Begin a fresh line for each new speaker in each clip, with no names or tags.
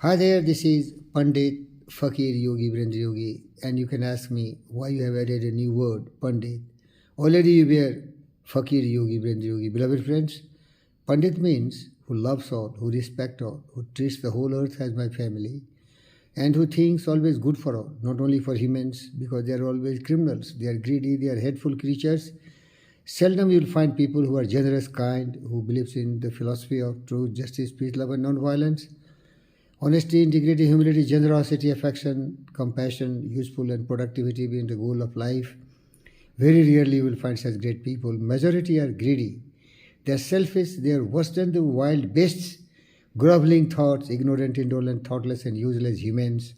Hi there, this is Pandit Fakir Yogi Virendra Yogi, and you can ask me why you have added a new word, Pandit. Already you were Fakir Yogi Virendra Yogi. Beloved friends, Pandit means who loves all, who respects all, who treats the whole earth as my family, and who thinks always good for all, not only for humans, because they are always criminals, they are greedy, they are hateful creatures. Seldom you will find people who are generous, kind, who believes in the philosophy of truth, justice, peace, love, and non-violence. Honesty, integrity, humility, generosity, affection, compassion, useful and productivity being the goal of life. Very rarely you will find such great people. Majority are greedy. They are selfish, they are worse than the wild beasts, groveling thoughts, ignorant, indolent, thoughtless and useless humans.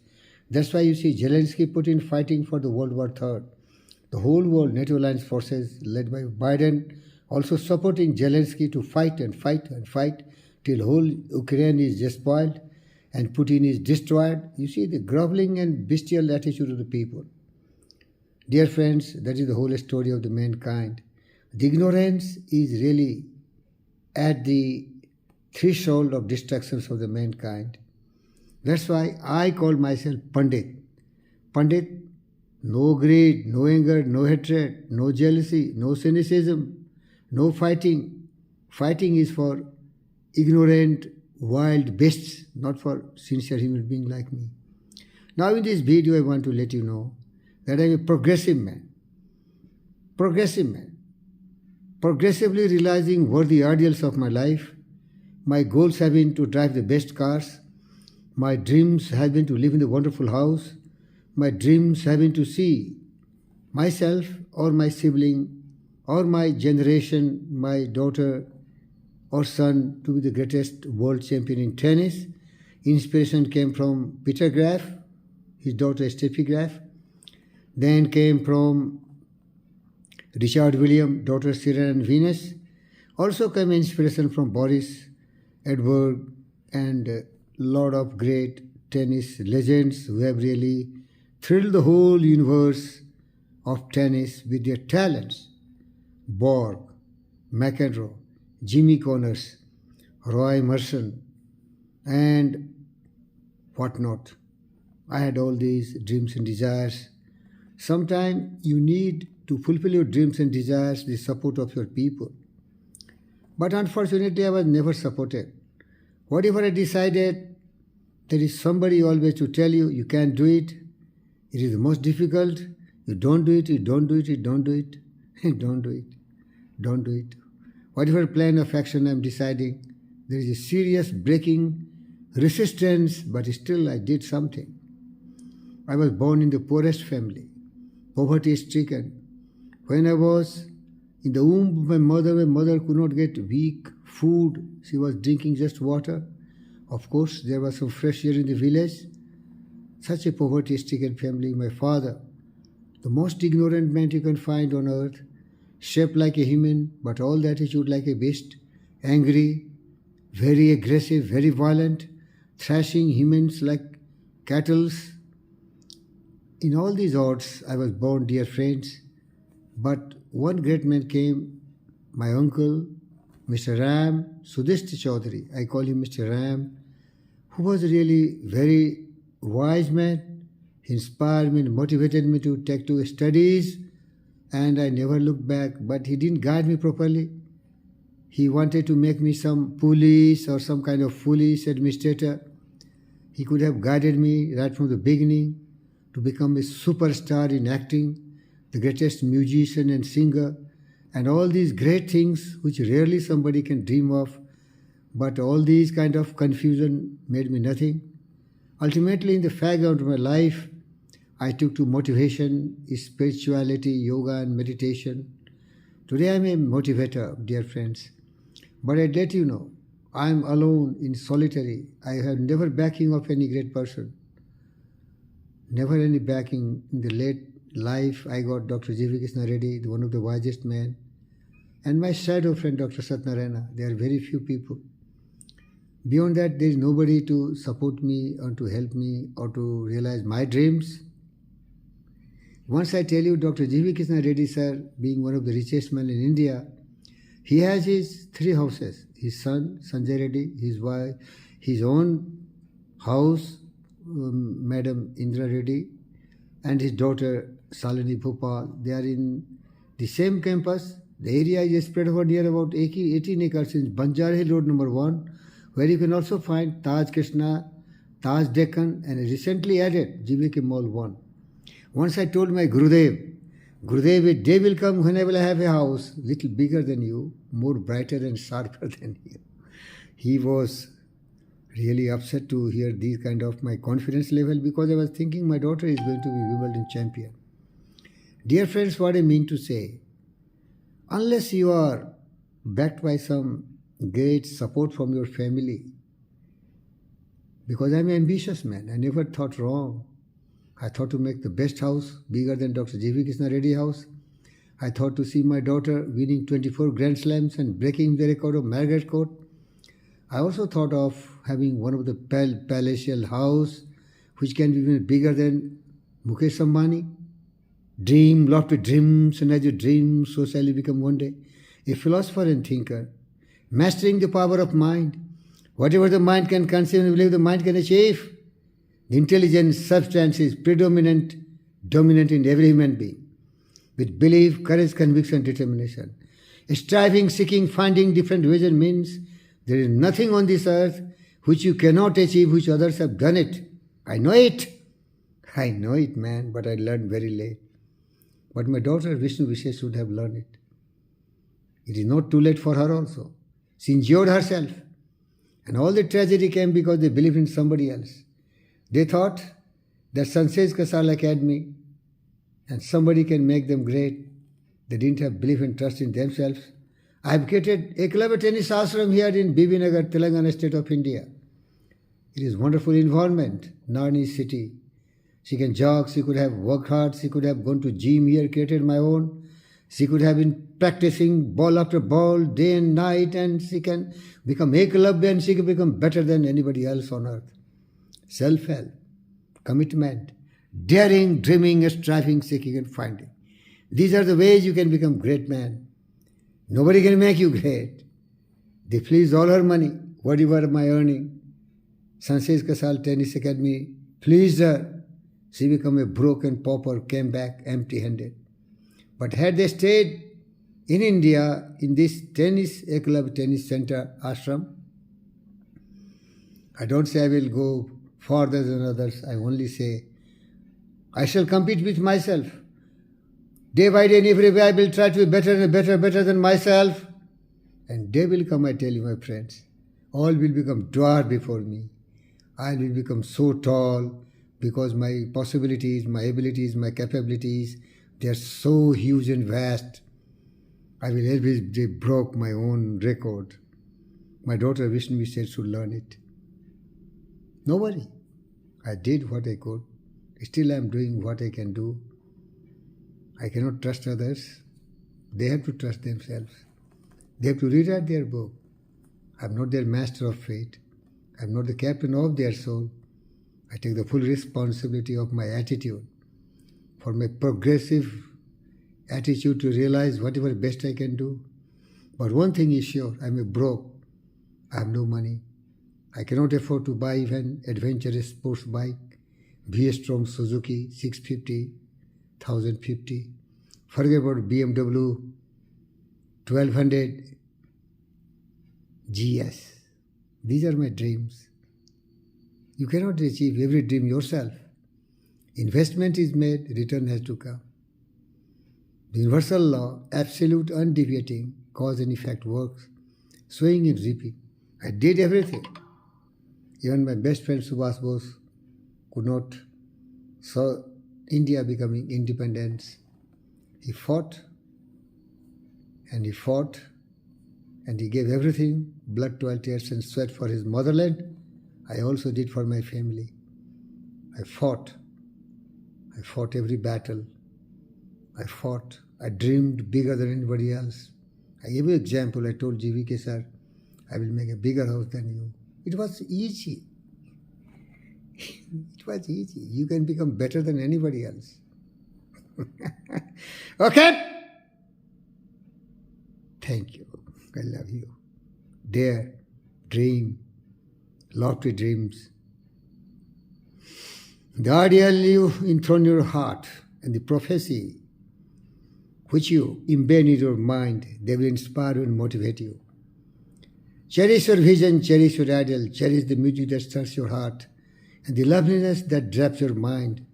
That's why you see Zelensky Putin fighting for the World War III. The whole world NATO alliance forces led by Biden also supporting Zelensky to fight and fight and fight till whole Ukraine is despoiled and Putin is destroyed. You see the groveling and bestial attitude of the people. Dear friends, that is the whole story of the mankind. The ignorance is really at the threshold of destructions of the mankind. That's why I call myself Pandit. Pandit, no greed, no anger, no hatred, no jealousy, no cynicism, no fighting. Fighting is for ignorant, wild beasts, not for sincere human being like me. Now in this video I want to let you know that I am a progressive man. Progressive man. Progressively realizing worthy ideals of my life. My goals have been to drive the best cars. My dreams have been to live in a wonderful house. My dreams have been to see myself or my sibling or my generation, my daughter or son to be the greatest world champion in tennis. Inspiration came from Peter Graf, his daughter Steffi Graf. Then came from Richard William, daughter Serena Venus. Also came inspiration from Boris Edberg and a lot of great tennis legends who have really thrilled the whole universe of tennis with their talents. Borg, McEnroe, Jimmy Connors, Roy Merson, and whatnot. I had all these dreams and desires. Sometimes you need to fulfill your dreams and desires with the support of your people. But unfortunately, I was never supported. Whatever I decided, there is somebody always to tell you, you can't do it. It is the most difficult. You don't do it, you don't do it, you don't do it. Don't do it. Don't do it. Whatever plan of action I am deciding, there is a serious breaking resistance, but still I did something. I was born in the poorest family, poverty stricken. When I was in the womb of my mother could not get weak food. She was drinking just water. Of course, there was some fresh air in the village. Such a poverty-stricken family. My father, the most ignorant man you can find on earth, shaped like a human, but all the attitude like a beast, angry, very aggressive, very violent, thrashing humans like cattle. In all these odds, I was born, dear friends. But one great man came, my uncle, Mr. Ram Sudhishta Chaudhary. I call him Mr. Ram, who was really very wise man. He inspired me and motivated me to take to studies, and I never looked back. But he didn't guide me properly. He wanted to make me some police or some kind of foolish administrator. He could have guided me right from the beginning to become a superstar in acting, the greatest musician and singer, and all these great things which rarely somebody can dream of. But all these kind of confusion made me nothing. Ultimately, in the background of my life, I took to motivation, spirituality, yoga and meditation. Today I am a motivator, dear friends. But I let you know, I am alone in solitary. I have never backing of any great person. Never any backing. In the late life, I got Dr. J.V. Krishna Reddy, one of the wisest men, and my shadow friend, Dr. Satnarayana. There are very few people. Beyond that, there is nobody to support me or to help me or to realize my dreams. Once I tell you, Dr. J.V. Krishna Reddy, sir, being one of the richest men in India, he has his 3 houses. His son, Sanjay Reddy, his wife, his own house, Madam Indra Reddy and his daughter Salini Bhopal. They are in the same campus. The area is spread over near about 18 acres in Banjar Hill Road number 1, where you can also find Taj Krishna, Taj Deccan, and recently added GVK Mall 1. Once I told my Gurudev, a day will come when I will have a house little bigger than you, more brighter and sharper than you. He was really upset to hear these kind of my confidence level, because I was thinking my daughter is going to be Wimbledon champion. Dear friends, what I mean to say, unless you are backed by some great support from your family, because I'm an ambitious man, I never thought wrong. I thought to make the best house, bigger than Dr. J.V. Krishna Reddy house. I thought to see my daughter winning 24 Grand Slams and breaking the record of Margaret Court. I also thought of having one of the palatial house, which can be even bigger than Mukesh Ambani. Dream, lofty dreams, and as you dream, so shall you become one day. A philosopher and thinker, mastering the power of mind. Whatever the mind can conceive and believe, the mind can achieve. The intelligent substance is dominant in every human being. With belief, courage, conviction, determination. Striving, seeking, finding different ways and means. There is nothing on this earth which you cannot achieve, which others have done it. I know it, man, but I learned very late. But my daughter Vishnu Vishesh should have learned it. It is not too late for her also. She endured herself. And all the tragedy came because they believed in somebody else. They thought that Sansesh Kasal Academy and somebody can make them great. They didn't have belief and trust in themselves. I have created a club tennis ashram here in Bibinagar, Telangana state of India. It is a wonderful environment, Narni city. She can jog, she could have worked hard, she could have gone to gym here, created my own. She could have been practicing ball after ball, day and night, and she can become a club and she can become better than anybody else on earth. Self-help, commitment, daring, dreaming, striving, seeking and finding. These are the ways you can become great man. Nobody can make you great. They fleeced all her money, whatever my earning. Sansesh Kasal Tennis Academy fleeced her. She became a broken pauper, came back empty-handed. But had they stayed in India, in this club tennis center ashram, I don't say I will go farther than others. I only say I shall compete with myself. Day by day, in every way, I will try to be better than myself. And day will come, I tell you, my friends. All will become dwarf before me. I will become so tall because my possibilities, my abilities, my capabilities, they are so huge and vast. I will always broke my own record. My daughter Vishnu said should learn it. Nobody. I did what I could. Still I am doing what I can do. I cannot trust others. They have to trust themselves. They have to rewrite their book. I am not their master of fate. I am not the captain of their soul. I take the full responsibility of my attitude, for my progressive attitude to realize whatever best I can do. But one thing is sure, I am a broke. I have no money. I cannot afford to buy even adventurous sports bike, V Strong Suzuki 650, 1050. Forget about BMW 1200 GS. These are my dreams. You cannot achieve every dream yourself. Investment is made, return has to come. The universal law, absolute, undeviating, cause and effect works, sowing and reaping. I did everything. Even my best friend Subhas Bose could not saw India becoming independent. He fought and he fought and he gave everything, blood, toil, tears and sweat for his motherland. I also did for my family. I fought every battle. I dreamed bigger than anybody else. I gave you an example. I told GVK sir, I will make a bigger house than you. It was easy. It was easy. You can become better than anybody else. Okay? Thank you. I love you. Dare, dream, lofty dreams. The ideal you enthrone your heart, and the prophecy which you embed in your mind, they will inspire you and motivate you. Cherish your vision, cherish your ideal, cherish the music that stirs your heart, and the loveliness that drapes your mind.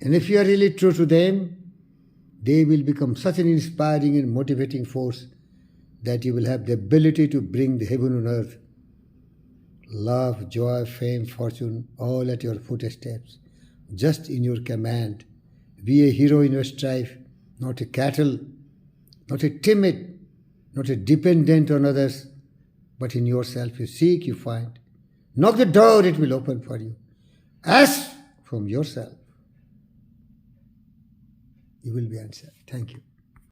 And if you are really true to them, they will become such an inspiring and motivating force that you will have the ability to bring the heaven on earth. Love, joy, fame, fortune, all at your footsteps, just in your command. Be a hero in your strife, not a cattle, not a timid, not a dependent on others, but in yourself. You seek, you find. Knock the door, it will open for you. Ask from yourself. You will be answered. Thank you.